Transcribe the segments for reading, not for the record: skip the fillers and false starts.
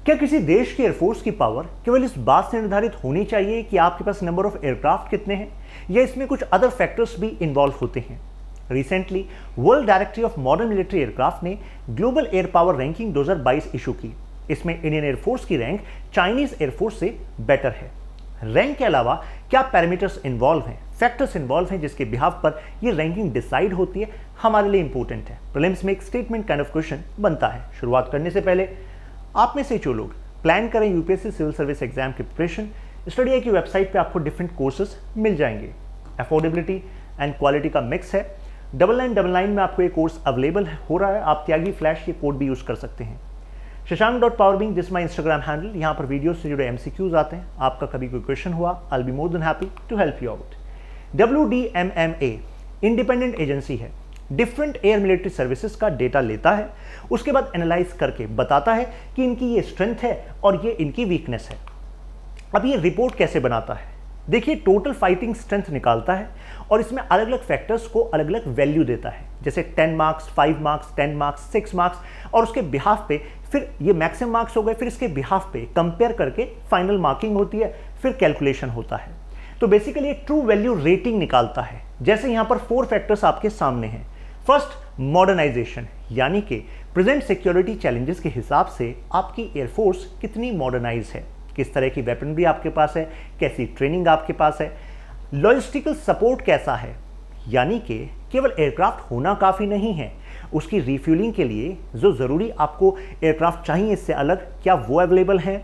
क्या किसी देश की एयरफोर्स की पावर केवल इस बात से निर्धारित होनी चाहिए कि आपके पास नंबर ऑफ एयरक्राफ्ट कितने हैं, या इसमें कुछ अदर फैक्टर्स भी इन्वॉल्व होते हैं? Recently world directory of modern military aircraft ने global air power ranking 2022 issue की। इसमें इंडियन एयरफोर्स की रैंक चाइनीज एयरफोर्स से बेटर है। रैंक के अलावा क्या पैरामीटर्स इन्वॉल्व हैं, फैक्टर्स इन्वॉल्व हैं जिसके बिहाफ पर ये रैंकिंग डिसाइड होती है, हमारे लिए इंपॉर्टेंट है। प्रीलिम्स में एक स्टेटमेंट काइंड ऑफ क्वेश्चन बनता है। शुरुआत करने से पहले आप में से जो लोग प्लान करें यूपीएससी सिविल सर्विस एग्जाम की प्रिपरेशन, स्टडी आई की वेबसाइट पे आपको डिफरेंट कोर्सेज मिल जाएंगे। अफोर्डेबिलिटी एंड क्वालिटी का मिक्स है। 9999 में आपको ये कोर्स अवेलेबल हो रहा है। आप त्यागी फ्लैश ये कोड भी यूज कर सकते हैं। shashank.powerbing this my Instagram handle. यहाँ पर वीडियो से जुड़े MCQs आते हैं। आपका कभी कोई क्वेश्चन हुआ, I will be more than happy to help you out. WDMMA independent agency है, डिफरेंट एयर मिलिट्री सर्विसेज का डेटा लेता है, उसके बाद एनालाइज करके बताता है कि इनकी ये स्ट्रेंथ है और ये इनकी वीकनेस है। अब ये रिपोर्ट कैसे बनाता है? देखिए, टोटल फाइटिंग स्ट्रेंथ निकालता है और इसमें अलग अलग फैक्टर्स को अलग अलग वैल्यू देता है, जैसे 10 मार्क्स, 5 मार्क्स, 10 मार्क्स, 6 मार्क्स, और उसके बिहाफ पे फिर ये मैक्सिमम मार्क्स हो गए, फिर इसके बिहाफ पे कंपेयर करके फाइनल मार्किंग होती है, फिर कैलकुलेशन होता है। तो बेसिकली एक ट्रू वैल्यू रेटिंग निकालता है। जैसे यहाँ पर 4 फैक्टर्स आपके सामने हैं। फर्स्ट, मॉडर्नाइजेशन, यानी कि प्रेजेंट सिक्योरिटी चैलेंजेस के हिसाब से आपकी एयरफोर्स कितनी मॉडर्नाइज है, किस तरह की वेपनरी आपके पास है, कैसी ट्रेनिंग आपके पास है। लॉजिस्टिकल सपोर्ट कैसा है, यानी कि केवल एयरक्राफ्ट होना काफ़ी नहीं है, उसकी रिफ्यूलिंग के लिए जो ज़रूरी आपको एयरक्राफ्ट चाहिए इससे अलग, क्या वो अवेलेबल हैं?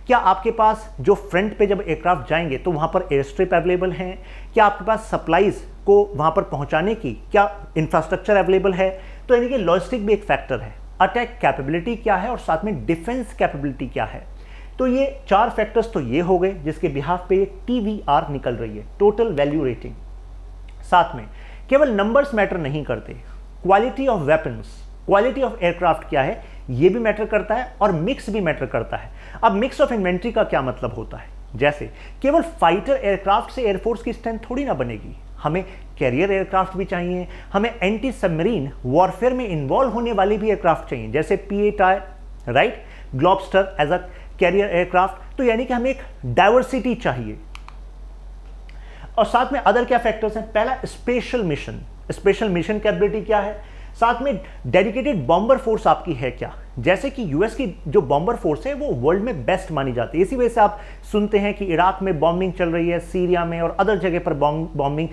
क्या आपके पास जो फ्रंट पे जब एयरक्राफ्ट जाएंगे तो वहाँ पर एयर स्ट्रिप अवेलेबल हैं? क्या आपके पास सप्लाईज को वहाँ पर पहुँचाने की क्या इंफ्रास्ट्रक्चर अवेलेबल है? तो यानी कि लॉजिस्टिक भी एक फैक्टर है। अटैक कैपेबिलिटी क्या है और साथ में डिफेंस कैपेबिलिटी क्या है? तो ये 4 फैक्टर्स तो ये हो गए जिसके बिहाफ पे TVR निकल रही है, टोटल वैल्यू रेटिंग। साथ में केवल नंबर्स मैटर नहीं करते, quality of weapons, quality of aircraft क्या है ये भी मैटर करता है, और मिक्स भी मैटर करता है। अब मिक्स ऑफ इन्वेंट्री का क्या मतलब होता है? जैसे केवल फाइटर एयरक्राफ्ट से एयरफोर्स की स्ट्रेंथ थोड़ी ना बनेगी, हमें कैरियर एयरक्राफ्ट भी चाहिए, हमें एंटी सबमरीन वॉरफेयर में इन्वॉल्व होने वाले भी एयरक्राफ्ट चाहिए, जैसे P-8I, right, Globemaster as a carrier aircraft. तो यानी कि हमें एक डाइवर्सिटी चाहिए। और साथ में अदर क्या फैक्टर्स हैं? पहला, special mission, special mission capability क्या है? साथ में डेडिकेटेड बॉम्बर फोर्स आपकी है क्या? जैसे कि यूएस की जो बॉम्बर फोर्स है वो वर्ल्ड में बेस्ट मानी जाती है। इसी वजह से आप सुनते हैं कि इराक में बॉम्बिंग चल रही है, सीरिया में और अदर जगह पर बॉम्बिंग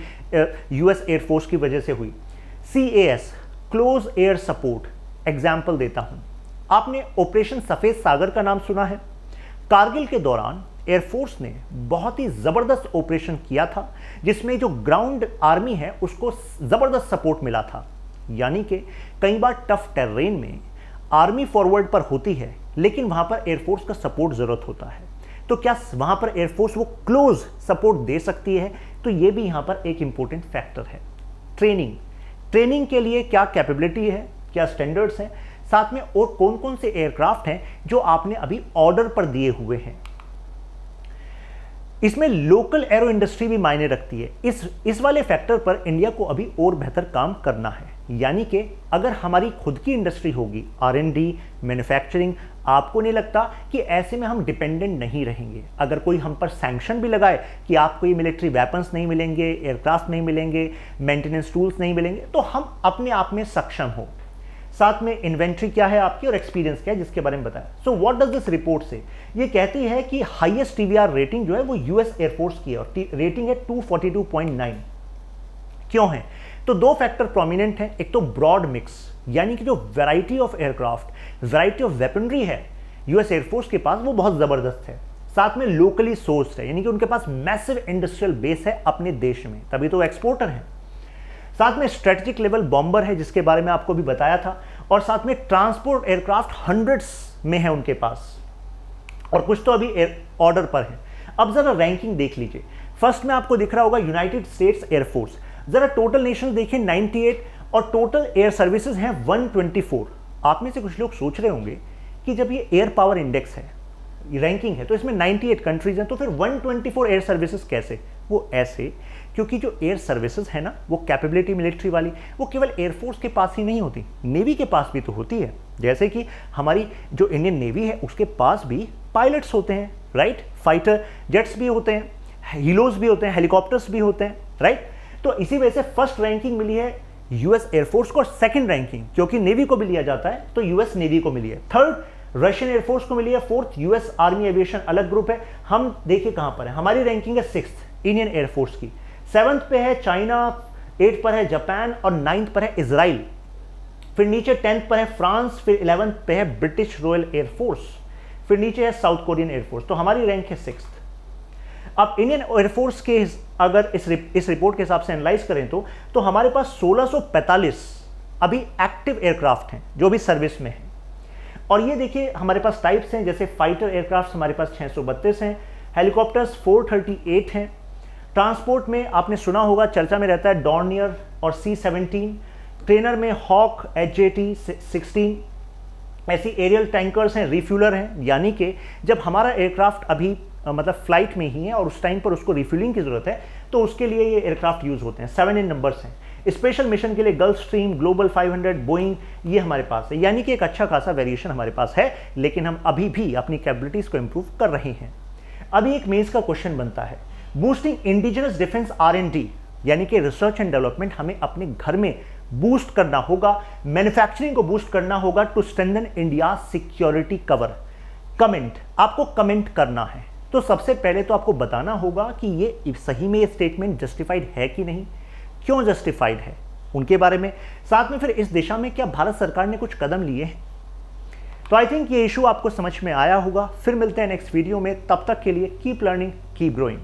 यूएस एयरफोर्स की वजह से हुई। CAS, close air support, example देता हूं, आपने ऑपरेशन सफेद सागर का नाम सुना है? कारगिल के दौरान एयरफोर्स ने बहुत ही ज़बरदस्त ऑपरेशन किया था, जिसमें जो ग्राउंड आर्मी है उसको ज़बरदस्त सपोर्ट मिला था। यानी कि कई बार टफ टेरेन में आर्मी फॉरवर्ड पर होती है, लेकिन वहाँ पर एयरफोर्स का सपोर्ट ज़रूरत होता है। तो क्या वहाँ पर एयरफोर्स वो क्लोज सपोर्ट दे सकती है? तो ये भी यहाँ पर एक इम्पोर्टेंट फैक्टर है। ट्रेनिंग, ट्रेनिंग के लिए क्या कैपेबिलिटी है, क्या स्टैंडर्ड्स हैं, साथ में और कौन कौन से एयरक्राफ्ट हैं जो आपने अभी ऑर्डर पर दिए हुए हैं। इसमें लोकल एरो इंडस्ट्री भी मायने रखती है। इस वाले फैक्टर पर इंडिया को अभी और बेहतर काम करना है। यानी कि अगर हमारी खुद की इंडस्ट्री होगी, R&D, मैन्युफैक्चरिंग, आपको नहीं लगता कि ऐसे में हम डिपेंडेंट नहीं रहेंगे? अगर कोई हम पर सैंक्शन भी लगाए कि आपको ये मिलिट्री वेपन्स नहीं मिलेंगे, एयरक्राफ्ट नहीं मिलेंगे, मेंटेनेंस टूल्स नहीं मिलेंगे, तो हम अपने आप में सक्षम हो। साथ में इन्वेंट्री क्या है आपकी और एक्सपीरियंस क्या है जिसके बारे में बताया। So what does this report से? ये कहती है कि हाईएस्ट TVR रेटिंग जो है वो यूएस एयरफोर्स की है और रेटिंग है 242.9। क्यों है? तो 2 फैक्टर प्रोमिनेंट हैं। एक तो ब्रॉड मिक्स, यानी कि जो variety of aircraft, variety of weaponry है यूएस एयरफोर्स के पास वो बहुत ज़बरदस्त है। साथ में लोकली सोर्स्ड है, यानी कि उनके पास मैसिव इंडस्ट्रियल बेस है अपने देश में, तभी तो एक्सपोर्टर हैं। साथ में स्ट्रेटेजिक लेवल बॉम्बर है जिसके बारे में आपको भी बताया था, और साथ में ट्रांसपोर्ट एयरक्राफ्ट हंड्रेड्स में है उनके पास, और कुछ तो अभी ऑर्डर पर है। अब जरा रैंकिंग देख लीजिए। फर्स्ट में आपको दिख रहा होगा यूनाइटेड स्टेट्स एयरफोर्स। जरा टोटल नेशन देखिए 98 और टोटल एयर सर्विसेज हैं 124। आप में से कुछ लोग सोच रहे होंगे कि जब ये एयर पावर इंडेक्स है, रैंकिंग है, तो इसमें 98 कंट्रीज हैं, तो फिर 124 एयर सर्विसेज कैसे? वो ऐसे क्योंकि जो एयर सर्विसेज है ना, वो कैपेबिलिटी मिलिट्री वाली, वो केवल एयरफोर्स के पास ही नहीं होती, नेवी के पास भी तो होती है। जैसे कि हमारी जो इंडियन नेवी है उसके पास भी पायलट्स होते हैं, राइट, फाइटर जेट्स भी होते हैं, हीलोज भी होते हैं, हेलीकॉप्टर्स भी होते हैं, राइट। तो इसी वजह से फर्स्ट रैंकिंग मिली है यूएस एयरफोर्स को, और सेकंड रैंकिंग क्योंकि नेवी को भी लिया जाता है तो यूएस नेवी को मिली है, थर्ड रशियन एयरफोर्स को मिली है, फोर्थ यूएस आर्मी एविएशन अलग ग्रुप है। हम देखिए कहां पर है, हमारी रैंकिंग है 6th इंडियन एयरफोर्स की, 7th पे है चाइना, 8th पर है जापान और 9th पर है इजराइल, फिर नीचे 10th पर है फ्रांस, फिर 11th पे है ब्रिटिश रॉयल एयरफोर्स, फिर नीचे है साउथ कोरियन एयरफोर्स। तो हमारी रैंक है 6th। अब इंडियन एयरफोर्स के अगर इस रिपोर्ट के हिसाब से एनालाइज करें तो हमारे पास 1645 अभी एक्टिव एयरक्राफ्ट हैं जो भी सर्विस में हैं। और ये देखिए हमारे पास टाइप्स हैं, जैसे फाइटर एयरक्राफ्ट हमारे पास 632 हैं, हेलीकॉप्टर्स 438 हैं, ट्रांसपोर्ट में आपने सुना होगा चर्चा में रहता है डॉर्नियर और C-17, ट्रेनर में हॉक HJT-16, ऐसी एरियल टैंकर्स हैं, रिफ्यूलर हैं, यानी कि जब हमारा एयरक्राफ्ट अभी मतलब फ्लाइट में ही है और उस टाइम पर उसको रिफ्यूलिंग की जरूरत है तो उसके लिए ये एयरक्राफ्ट यूज होते हैं, 7 इन नंबर्स हैं। स्पेशल मिशन के लिए गल्फ स्ट्रीम, ग्लोबल 500, बोइंग, ये हमारे पास है, यानी कि एक अच्छा खासा वेरिएशन हमारे पास है, लेकिन हम अभी भी अपनी कैपेबिलिटीज को इंप्रूव कर रहे हैं। अभी एक मेंस का क्वेश्चन बनता है, बूस्टिंग इंडिजिनस डिफेंस R&D, यानी कि रिसर्च एंड डेवलपमेंट हमें अपने घर में बूस्ट करना होगा, मैन्युफैक्चरिंग को बूस्ट करना होगा to strengthen India security cover. Comment, आपको कमेंट करना है, तो सबसे पहले तो आपको बताना होगा कि ये सही में ये स्टेटमेंट जस्टिफाइड है कि नहीं, क्यों जस्टिफाइड है उनके बारे में, साथ में फिर इस दिशा में क्या भारत सरकार ने कुछ कदम लिए हैं। तो आई थिंक ये इशू आपको समझ में आया होगा। फिर मिलते हैं नेक्स्ट वीडियो में, तब तक के लिए कीप लर्निंग, कीप ग्रोइंग।